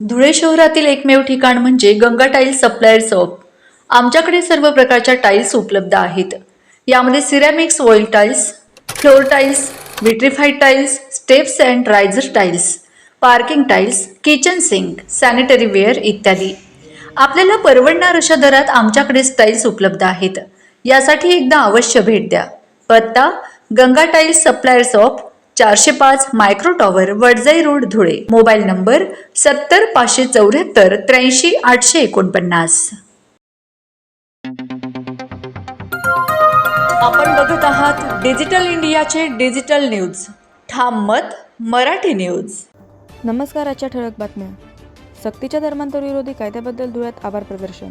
धुळे शहरातील एकमेव ठिकाण म्हणजे गंगा टाइल्स सप्लायर शॉप. आमच्याकडे सर्व प्रकारच्या टाइल्स उपलब्ध आहेत. यामध्ये ceramics oil tiles, floor tiles, vitrified tiles, steps and riser tiles, parking tiles, kitchen sink, sanitary ware इत्यादी. आपल्याला परवडणार अशा दरात आमच्याकडे टाइल्स उपलब्ध आहेत. यासाठी एकदा अवश्य भेट द्या. पत्ता Ganga tiles supplier shop, 405 micro tower, Wadjai road, Dhule. Mobile number 70 574 83 849. आपण बघत आहात डिजिटल इंडियाचे डिजिटल न्यूज. ठाम मत मराठी न्यूज. नमस्कार. आजच्या ठळक बातम्या. सक्तीच्या धर्मांतर विरोधी कायद्याबद्दल धुळ्यात आभार प्रदर्शन.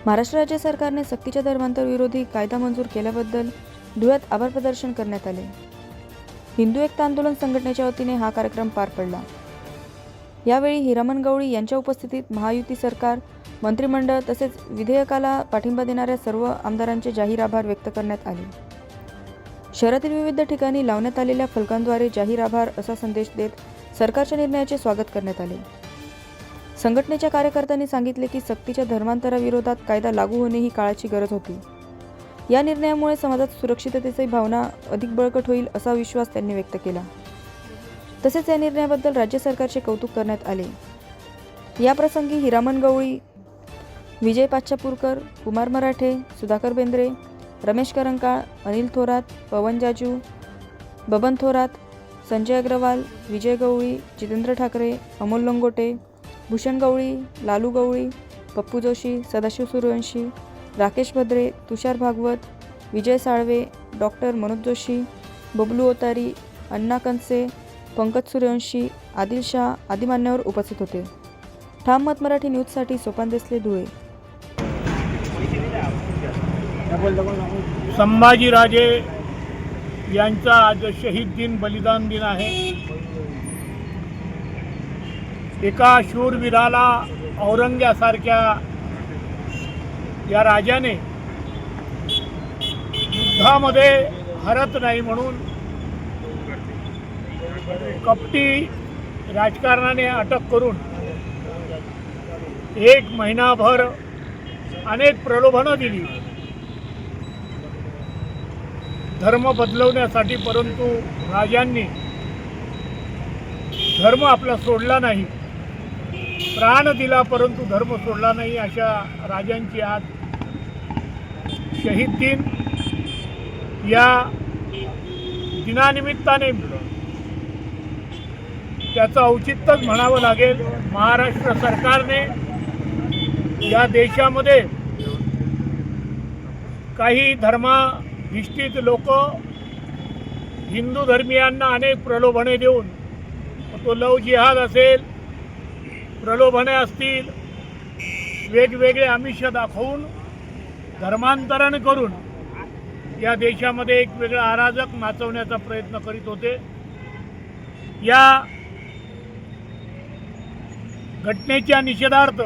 महाराष्ट्र राज्य सरकारने सक्तीच्या धर्मांतर विरोधी कायदा मंजूर केल्याबद्दल धुळ्यात आभार प्रदर्शन करण्यात आले. हिंदू एकता आंदोलन संघटनेच्या वतीने हा कार्यक्रम पार पडला. यावेळी हिरामन गवळी यांच्या उपस्थितीत महायुती सरकार, मंत्रिमंडळ तसेच विधेयकाला पाठिंबा देणाऱ्या सर्व आमदारांचे जाहीर आभार व्यक्त करण्यात आले. शहरातील विविध ठिकाणी लावण्यात आलेल्या फलकांद्वारे जाहीर आभार असा संदेश देत सरकारच्या निर्णयाचे स्वागत करण्यात आले. संघटनेच्या कार्यकर्त्यांनी सांगितले की सक्तीच्या धर्मांतराविरोधात कायदा लागू होणे ही काळाची गरज होती. या निर्णयामुळे समाजात सुरक्षिततेची भावना अधिक बळकट होईल असा विश्वास त्यांनी व्यक्त केला. तसेच या निर्णयाबद्दल राज्य सरकारचे कौतुक करण्यात आले. या प्रसंगी हिरामन गवळी, विजय पाचापूरकर, कुमार मराठे, सुधाकर बेंद्रे, रमेश करंकाळ, अनिल थोरात, पवन जाजू, बबन थोरात, संजय अग्रवाल, विजय गवळी, जितेंद्र ठाकरे, अमोल लंगोटे, भूषण गवळी, लालू गवळी, पप्पू जोशी, सदाशिव सूर्यवंशी, राकेश भद्रे, तुषार भागवत, विजय साळवे, डॉक्टर मनोज जोशी, बबलू ओतारी, अण्णा कनसे, पंकज सूर्यवंशी, आदिल शाह आदी मान्यवर उपस्थित होते. ठाम मत मराठी न्यूजसाठी सोपान देसले, धुळे. संभाजीराजे यांचा आज शहीद दिन, बलिदान दिन आहे. एका शूरवीराला औरंग्यासारख्या या राजाने युद्धामध्ये हरत नाही म्हणून कपटी राजकारणाने अटक करून 1 महिनाभर अनेक प्रलोभनं दिली धर्म बदलवण्यासाठी, परंतु राजांनी धर्म आपला सोडला नाही. प्राण दिला परंतु धर्म सोडला नाही. अशा राजांची आज शहीद दिन. या दिनानिमित्ताने त्याचं औचित्यच म्हणावं लागेल. महाराष्ट्र सरकारने या देशामध्ये काही धर्माधिष्ठित लोक हिंदू धर्मियांना अनेक प्रलोभने देऊन, तो लव जिहाद असेल, प्रलोभने असतील, वेगवेगळे आमिष दाखवून धर्मांतरण करून या देशामध्ये एक वेगळा अराजक नाचवण्याचा प्रयत्न करीत होते. या घटनेच्या निषेधार्थ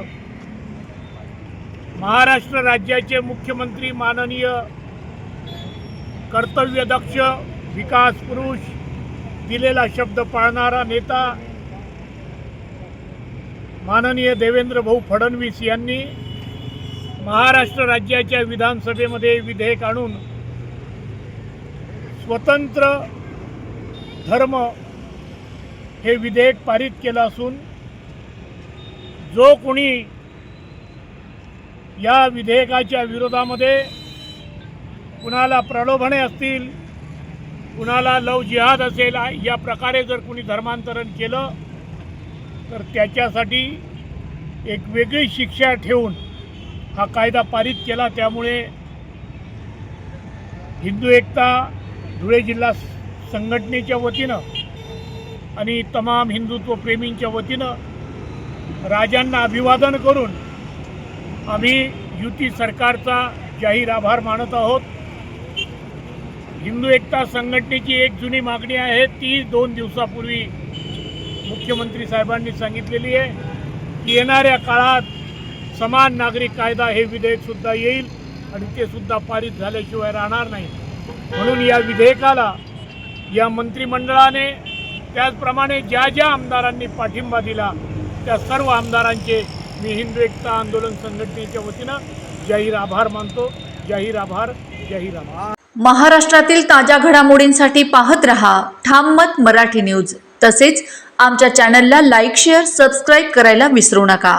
महाराष्ट्र राज्याचे मुख्यमंत्री, माननीय कर्तव्यदक्ष, विकास पुरुष, दिलेला शब्द पाळणारा नेता माननीय देवेंद्र भाऊ फडणवीस यांनी महाराष्ट्र राज्याच्या विधानसभेमध्ये विधेयक आणून स्वतंत्र धर्म हे विधेयक पारित केलं असून, जो कोणी या विधेयकाच्या विरोधामध्ये कुणाला प्रलोभने असतील, कुणाला लव जिहाद असेल, या प्रकारे जर कोणी धर्मांतरण केलं तर त्याच्यासाठी एक वेगळी शिक्षा ठेवून हा कायदा पारित केला. त्यामुळे हिंदू एकता धुळे जिल्हा संघटनेच्या वतीनं आणि तमाम हिंदुत्व प्रेमींच्या वतीनं राजांना अभिवादन करून आम्ही युती सरकारचा जाहीर आभार मानत आहोत. हिंदू एकता संघटनेची एक जुनी मागणी आहे, ती 2 दिवसापूर्वी मुख्यमंत्री साहेबांनी सांगितलेली आहे की येणाऱ्या काळात समान नागरिक कायदा हे विधेयकसुद्धा येईल आणि ते सुद्धा पारित झाल्याशिवाय राहणार नाही. म्हणून या विधेयकाला या मंत्रिमंडळाने, त्याचप्रमाणे ज्या ज्या आमदारांनी पाठिंबा दिला त्या सर्व आमदारांचे मी हिंदू एकता आंदोलन संघटनेच्या वतीनं जाहीर आभार मानतो. जाहीर आभार, जाहीर आभार. महाराष्ट्रातील ताज्या घडामोडींसाठी पाहत रहा ठाम मत मराठी न्यूज. तसेच आमच्या चॅनलला लाईक, शेअर, सबस्क्राईब करायला विसरू नका.